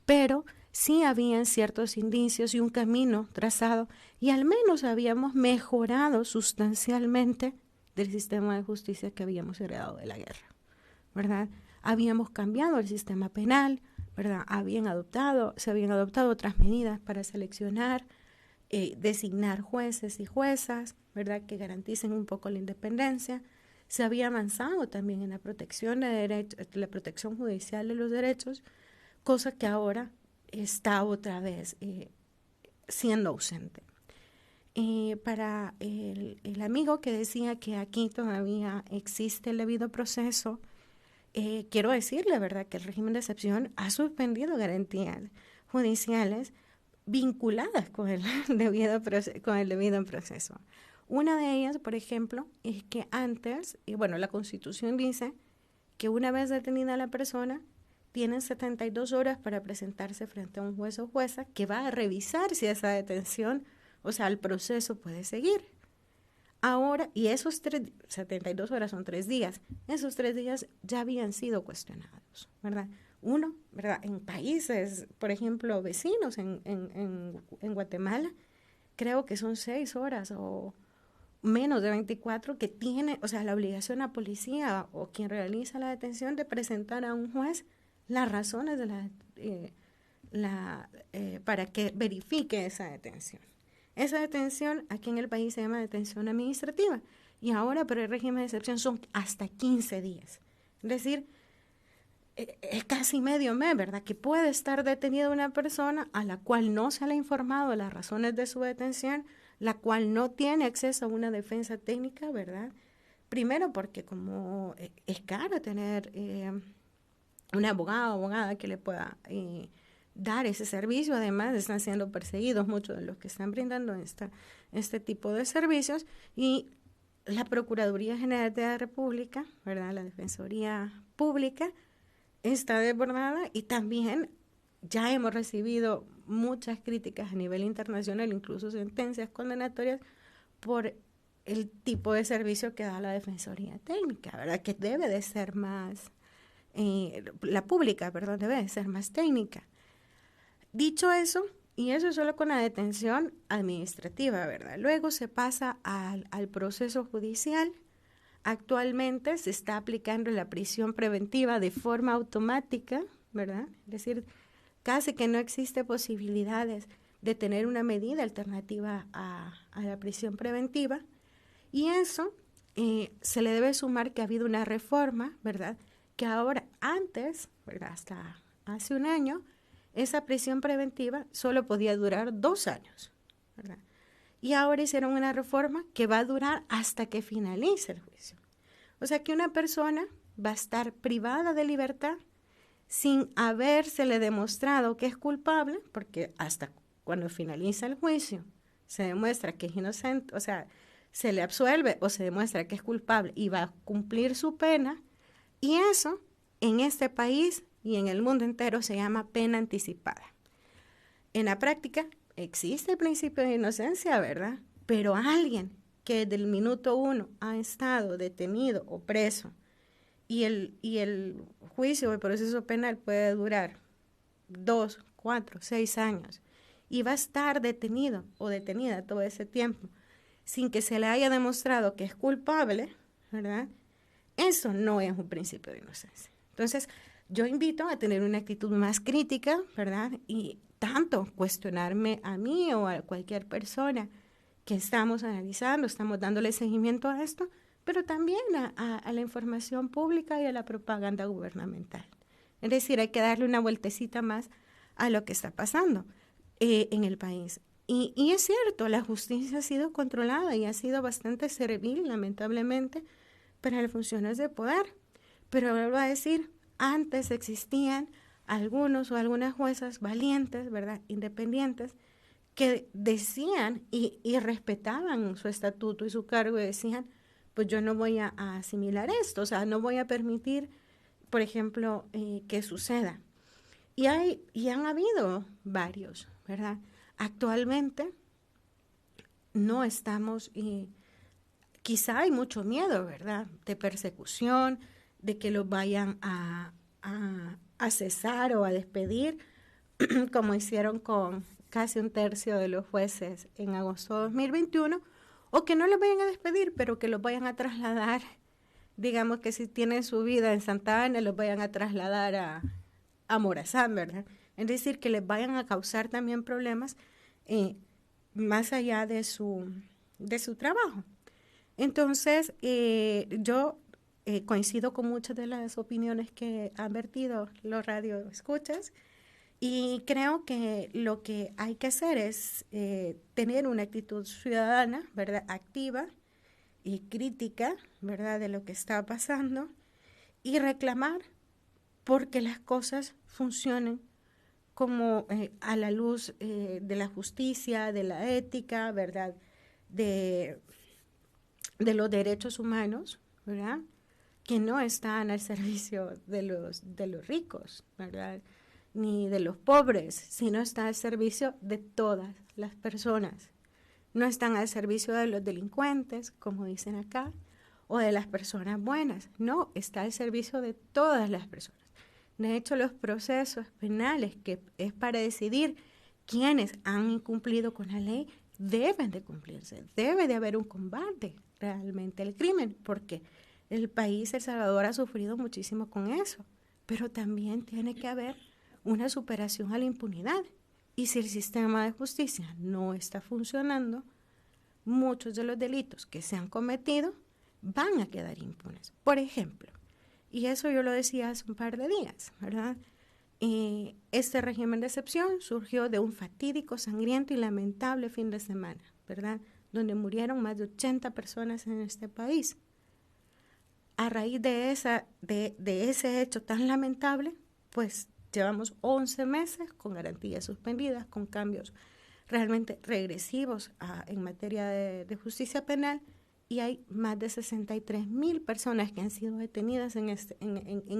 pero sí habían ciertos indicios y un camino trazado y al menos habíamos mejorado sustancialmente del sistema de justicia que habíamos heredado de la guerra, ¿verdad? Habíamos cambiado el sistema penal, ¿verdad? Se habían adoptado otras medidas para seleccionar, designar jueces y juezas, ¿verdad? Que garanticen un poco la independencia. Se había avanzado también en la protección de derechos, la protección judicial de los derechos, cosa que ahora está otra vez siendo ausente. Para el amigo que decía que aquí todavía existe el debido proceso, quiero decirle, ¿verdad?, que el régimen de excepción ha suspendido garantías judiciales vinculadas con el debido proceso. Una de ellas, por ejemplo, es que antes, la Constitución dice que una vez detenida la persona, tienen 72 horas para presentarse frente a un juez o jueza que va a revisar si esa detención, el proceso puede seguir. Ahora, y esos 72 horas son 3 días, esos 3 días ya habían sido cuestionados, ¿verdad? Uno, ¿verdad? En países, por ejemplo, vecinos, en Guatemala, creo que son 6 horas o menos de 24 que tiene, la obligación a policía o quien realiza la detención de presentar a un juez las razones de para que verifique esa detención. Esa detención aquí en el país se llama detención administrativa y ahora por el régimen de excepción son hasta 15 días. Es decir, es casi medio mes, ¿verdad? Que puede estar detenida una persona a la cual no se le ha informado las razones de su detención, la cual no tiene acceso a una defensa técnica, ¿verdad? Primero porque como es caro tener un abogado o abogada que le pueda dar ese servicio, además están siendo perseguidos muchos de los que están brindando este tipo de servicios y la Procuraduría General de la República, ¿verdad? La Defensoría Pública está desbordada y también ya hemos recibido muchas críticas a nivel internacional, incluso sentencias condenatorias por el tipo de servicio que da la Defensoría Técnica, ¿verdad? Que debe de ser más, la pública, perdón, debe de ser más técnica. Dicho eso, y eso es solo con la detención administrativa, ¿verdad? Luego se pasa al proceso judicial. Actualmente se está aplicando la prisión preventiva de forma automática, ¿verdad? Es decir, casi que no existe posibilidades de tener una medida alternativa a la prisión preventiva. Y eso se le debe sumar que ha habido una reforma, ¿verdad? Que ahora, antes, ¿verdad? Hasta hace un año, esa prisión preventiva solo podía durar 2 años, ¿verdad? y ahora hicieron una reforma que va a durar hasta que finalice el juicio. O sea que una persona va a estar privada de libertad sin habérsele demostrado que es culpable, porque hasta cuando finaliza el juicio se demuestra que es inocente, o sea, se le absuelve o se demuestra que es culpable y va a cumplir su pena, y eso en este país y en el mundo entero se llama pena anticipada. En la práctica existe el principio de inocencia, ¿verdad? Pero alguien que del minuto 1 ha estado detenido o preso y el juicio o el proceso penal puede durar 2, 4, 6 años y va a estar detenido o detenida todo ese tiempo sin que se le haya demostrado que es culpable, ¿verdad? Eso no es un principio de inocencia. Entonces, yo invito a tener una actitud más crítica, ¿verdad? Y tanto cuestionarme a mí o a cualquier persona que estamos analizando, estamos dándole seguimiento a esto, pero también a la información pública y a la propaganda gubernamental. Es decir, hay que darle una vueltecita más a lo que está pasando en el país. Y es cierto, la justicia ha sido controlada y ha sido bastante servil, lamentablemente, para las funciones de poder. Pero vuelvo a decir, antes existían algunos o algunas juezas valientes, ¿verdad?, independientes, que decían y respetaban su estatuto y su cargo y decían, pues yo no voy a asimilar esto, o sea, no voy a permitir, por ejemplo, que suceda. Y han habido varios, ¿verdad? Actualmente no estamos, quizá hay mucho miedo, ¿verdad?, de persecución, de que los vayan a cesar o a despedir, como hicieron con casi un tercio de los jueces en agosto de 2021, o que no los vayan a despedir, pero que los vayan a trasladar, digamos que si tienen su vida en Santa Ana, los vayan a trasladar a Morazán, ¿verdad? Es decir, que les vayan a causar también problemas más allá de su trabajo. Entonces, yo coincido con muchas de las opiniones que han vertido los radioescuchas y creo que lo que hay que hacer es tener una actitud ciudadana, ¿verdad?, activa y crítica, ¿verdad?, de lo que está pasando y reclamar porque las cosas funcionen como a la luz de la justicia, de la ética, ¿verdad?, de los derechos humanos, ¿verdad?, que no están al servicio de los ricos, ¿verdad?, ni de los pobres, sino están al servicio de todas las personas. No están al servicio de los delincuentes, como dicen acá, o de las personas buenas. No, está al servicio de todas las personas. De hecho, los procesos penales, que es para decidir quiénes han incumplido con la ley, deben de cumplirse. Debe de haber un combate realmente al crimen, porque el país, El Salvador, ha sufrido muchísimo con eso. Pero también tiene que haber una superación a la impunidad. Y si el sistema de justicia no está funcionando, muchos de los delitos que se han cometido van a quedar impunes. Por ejemplo, y eso yo lo decía hace un par de días, ¿verdad? Este régimen de excepción surgió de un fatídico, sangriento y lamentable fin de semana, ¿verdad?, donde murieron más de 80 personas en este país. A raíz de ese hecho tan lamentable, pues llevamos 11 meses con garantías suspendidas, con cambios realmente regresivos en materia de justicia penal, y hay más de 63,000 personas que han sido detenidas en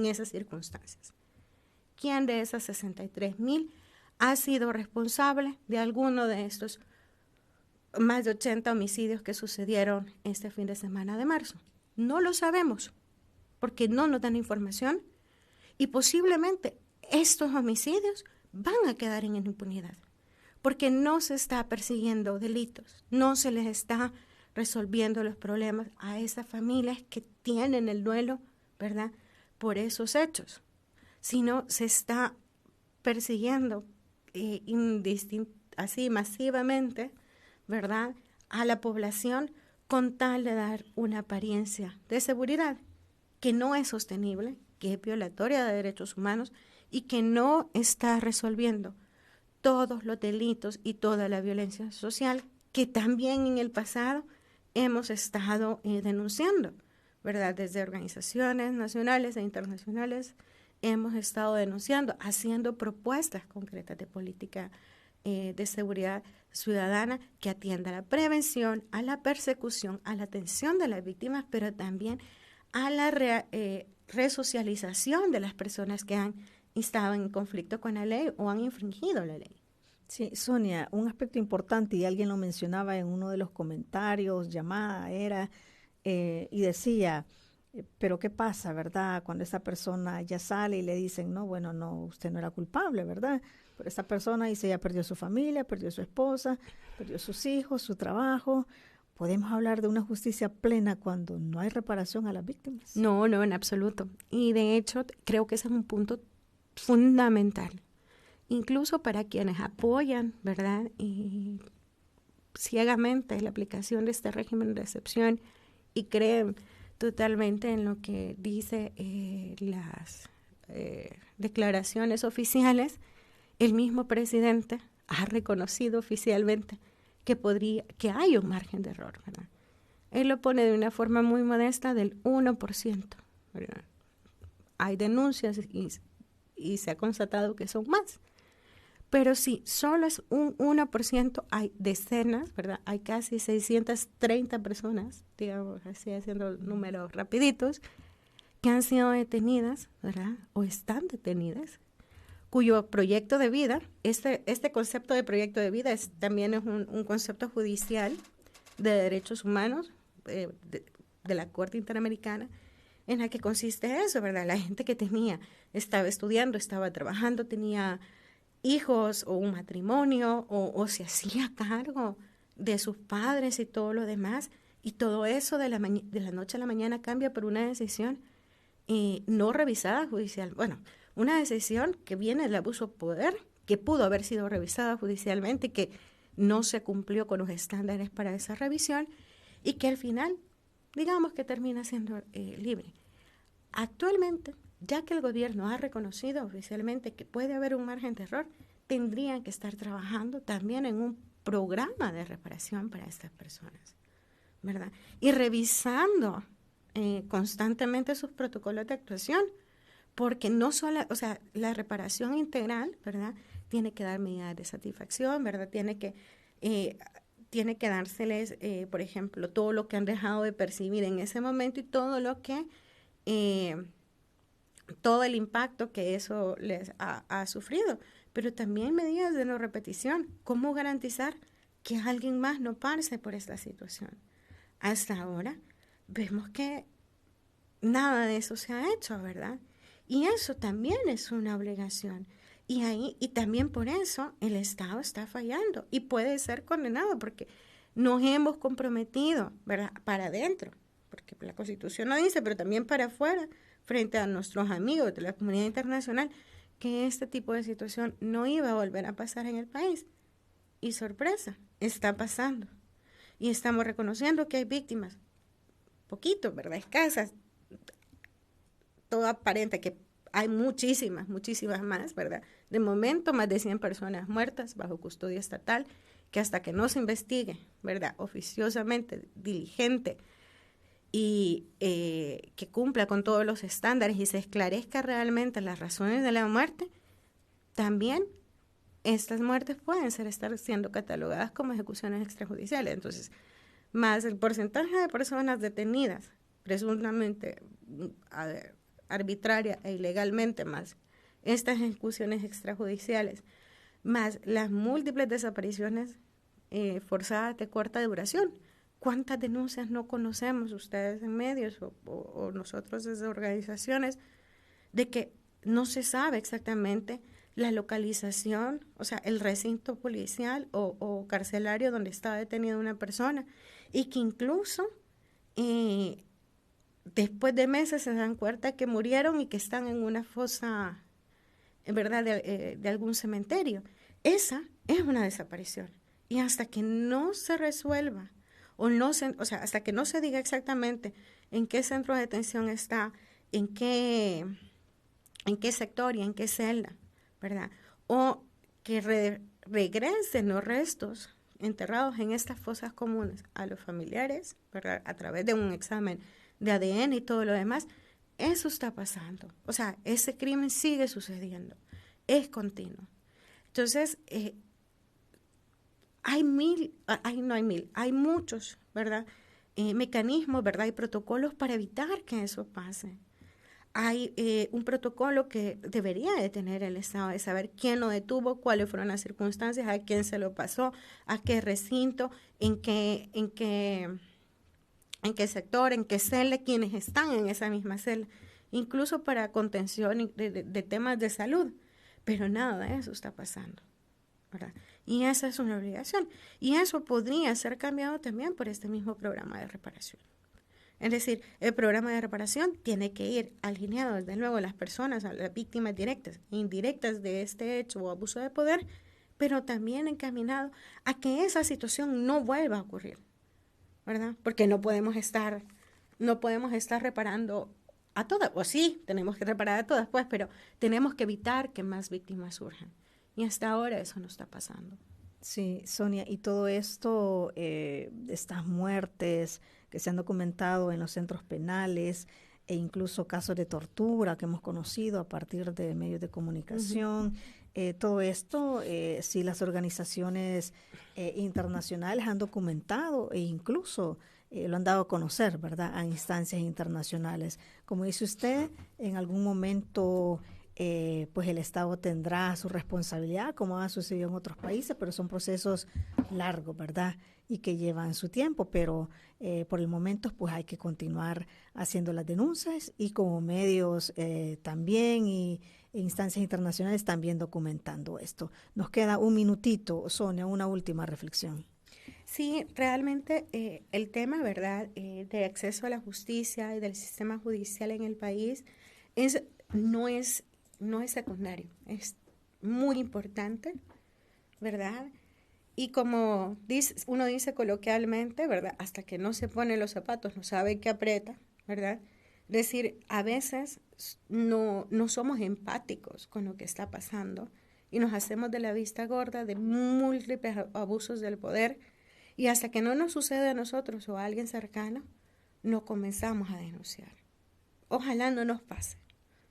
esas circunstancias. ¿Quién de esas 63,000 ha sido responsable de alguno de estos más de 80 homicidios que sucedieron este fin de semana de marzo? No lo sabemos, porque no nos dan información, y posiblemente estos homicidios van a quedar en impunidad, porque no se está persiguiendo delitos, no se les está resolviendo los problemas a esas familias que tienen el duelo, ¿verdad?, por esos hechos, sino se está persiguiendo así masivamente, ¿verdad?, a la población con tal de dar una apariencia de seguridad que no es sostenible, que es violatoria de derechos humanos y que no está resolviendo todos los delitos y toda la violencia social que también en el pasado hemos estado denunciando, ¿verdad? Desde organizaciones nacionales e internacionales hemos estado denunciando, haciendo propuestas concretas de política de seguridad ciudadana que atienda a la prevención, a la persecución, a la atención de las víctimas, pero también a la resocialización de las personas que han estado en conflicto con la ley o han infringido la ley. Sí, Sonia, un aspecto importante, y alguien lo mencionaba en uno de los comentarios, llamada era, y decía, pero ¿qué pasa, verdad? Cuando esa persona ya sale y le dicen, no, bueno, no, usted no era culpable, ¿verdad? Pero esa persona dice, ya perdió su familia, perdió su esposa, perdió sus hijos, su trabajo. ¿Podemos hablar de una justicia plena cuando no hay reparación a las víctimas? No, en absoluto. Y de hecho, creo que ese es un punto fundamental. Incluso para quienes apoyan, ¿verdad? Y ciegamente la aplicación de este régimen de excepción y creen totalmente en lo que dice las declaraciones oficiales, el mismo presidente ha reconocido oficialmente que hay un margen de error, ¿verdad? Él lo pone de una forma muy modesta del 1%, ¿verdad? Hay denuncias y se ha constatado que son más. Pero sí, solo es un 1%, hay decenas, ¿verdad? Hay casi 630 personas, digamos así, haciendo números rapiditos, que han sido detenidas, ¿verdad? O están detenidas, cuyo proyecto de vida, este concepto de proyecto de vida también es un concepto judicial de derechos humanos de la Corte Interamericana, en la que consiste eso, ¿verdad? La gente que estaba estudiando, estaba trabajando, tenía hijos o un matrimonio o se hacía cargo de sus padres y todo lo demás, y todo eso de la noche a la mañana cambia por una decisión no revisada judicial. Bueno, una decisión que viene del abuso de poder, que pudo haber sido revisada judicialmente, que no se cumplió con los estándares para esa revisión y que al final, digamos que termina siendo libre. Actualmente, ya que el gobierno ha reconocido oficialmente que puede haber un margen de error, tendrían que estar trabajando también en un programa de reparación para estas personas, ¿verdad? Y revisando constantemente sus protocolos de actuación, porque no solo, o sea, la reparación integral, ¿verdad? Tiene que dar medidas de satisfacción, ¿verdad? Tiene que dárseles, por ejemplo, todo lo que han dejado de percibir en ese momento y todo el impacto que eso les ha sufrido, pero también medidas de no repetición. ¿Cómo garantizar que alguien más no pase por esta situación? Hasta ahora vemos que nada de eso se ha hecho, ¿verdad? Y eso también es una obligación. Y también por eso el Estado está fallando y puede ser condenado porque nos hemos comprometido, ¿verdad? Para adentro, porque la Constitución no dice, pero también para afuera, frente a nuestros amigos de la comunidad internacional, que este tipo de situación no iba a volver a pasar en el país. Y sorpresa, está pasando. Y estamos reconociendo que hay víctimas, poquito, ¿verdad? Escasas. Todo aparenta que hay muchísimas más, ¿verdad? De momento, más de 100 personas muertas bajo custodia estatal, que hasta que no se investigue, ¿verdad? Oficiosamente, diligente, y que cumpla con todos los estándares y se esclarezca realmente las razones de la muerte, también estas muertes pueden estar siendo catalogadas como ejecuciones extrajudiciales. Entonces, más el porcentaje de personas detenidas, presuntamente arbitraria e ilegalmente, más estas ejecuciones extrajudiciales, más las múltiples desapariciones forzadas de corta duración. ¿Cuántas denuncias no conocemos ustedes en medios o nosotros desde organizaciones de que no se sabe exactamente la localización, o sea, el recinto policial o carcelario donde está detenida una persona y que incluso después de meses se dan cuenta que murieron y que están en una fosa, en verdad, de algún cementerio? Esa es una desaparición. Y hasta que no se resuelva, hasta que no se diga exactamente en qué centro de detención está, en qué sector y en qué celda, ¿verdad? O que regresen los restos enterrados en estas fosas comunes a los familiares, ¿verdad? A través de un examen de ADN y todo lo demás, eso está pasando. O sea, ese crimen sigue sucediendo, es continuo. Entonces, hay muchos, ¿verdad? Mecanismos, ¿verdad? Y protocolos para evitar que eso pase. Hay un protocolo que debería de tener el Estado, de saber quién lo detuvo, cuáles fueron las circunstancias, a quién se lo pasó, a qué recinto, en qué sector, en qué celda, quienes están en esa misma celda, incluso para contención de temas de salud. Pero nada de eso está pasando, ¿verdad? Y esa es una obligación. Y eso podría ser cambiado también por este mismo programa de reparación. Es decir, el programa de reparación tiene que ir alineado, desde luego, a las personas, a las víctimas directas e indirectas de este hecho o abuso de poder, pero también encaminado a que esa situación no vuelva a ocurrir, ¿verdad? Porque no podemos estar reparando a todas, o sí, tenemos que reparar a todas, pues, pero tenemos que evitar que más víctimas surjan. Y hasta ahora eso no está pasando. Sí, Sonia, y todo esto, estas muertes que se han documentado en los centros penales e incluso casos de tortura que hemos conocido a partir de medios de comunicación, todo esto, sí, las organizaciones internacionales han documentado e incluso lo han dado a conocer, ¿verdad?, a instancias internacionales. Como dice usted, en algún momento pues el Estado tendrá su responsabilidad, como ha sucedido en otros países, pero son procesos largos, ¿verdad?, y que llevan su tiempo, pero por el momento pues hay que continuar haciendo las denuncias y como medios también e instancias internacionales también documentando esto. Nos queda un minutito, Sonia, una última reflexión. Sí, realmente el tema, ¿verdad?, de acceso a la justicia y del sistema judicial en el país no es secundario, es muy importante, ¿verdad? Y como uno dice coloquialmente, ¿verdad?, hasta que no se pone los zapatos no sabe qué aprieta, ¿verdad? Es decir, a veces no somos empáticos con lo que está pasando y nos hacemos de la vista gorda de múltiples abusos del poder, y hasta que no nos sucede a nosotros o a alguien cercano, no comenzamos a denunciar. Ojalá no nos pase,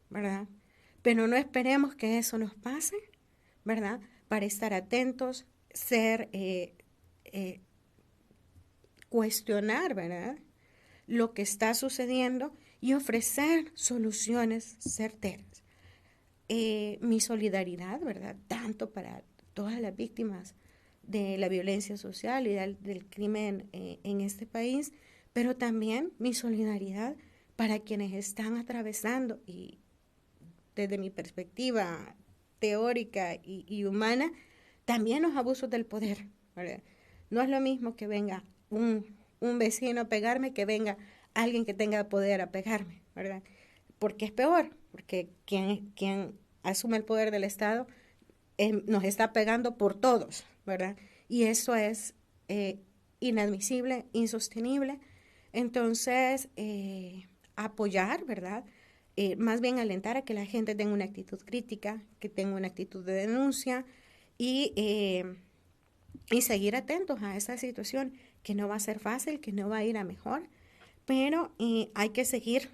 ¿verdad? Pero no esperemos que eso nos pase, ¿verdad?, para estar atentos, cuestionar, ¿verdad?, lo que está sucediendo y ofrecer soluciones certeras. Mi solidaridad, ¿verdad?, tanto para todas las víctimas de la violencia social y del crimen en este país, pero también mi solidaridad para quienes están atravesando, y desde mi perspectiva teórica y humana, también los abusos del poder, ¿verdad? No es lo mismo que venga un vecino a pegarme que venga alguien que tenga poder a pegarme, ¿verdad? Porque es peor, porque quien asume el poder del Estado nos está pegando por todos, ¿verdad? Y eso es inadmisible, insostenible. Entonces, apoyar, ¿verdad?, más bien alentar a que la gente tenga una actitud crítica, que tenga una actitud de denuncia y seguir atentos a esa situación, que no va a ser fácil, que no va a ir a mejor, pero hay que seguir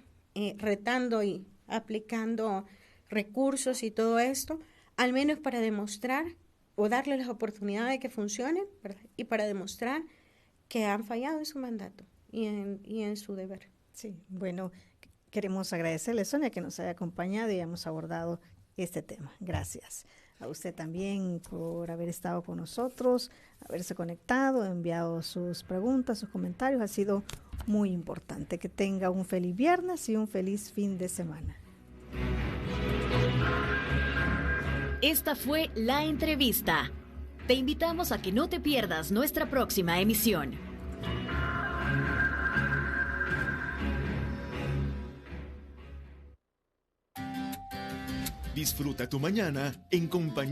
retando y aplicando recursos y todo esto, al menos para demostrar o darle las oportunidades de que funcionen, ¿verdad?, y para demostrar que han fallado en su mandato y en su deber. Sí, bueno, queremos agradecerle, Sonia, que nos haya acompañado y hemos abordado este tema. Gracias. A usted también por haber estado con nosotros, haberse conectado, enviado sus preguntas, sus comentarios. Ha sido muy importante. Que tenga un feliz viernes y un feliz fin de semana. Esta fue La Entrevista. Te invitamos a que no te pierdas nuestra próxima emisión. Disfruta tu mañana en compañía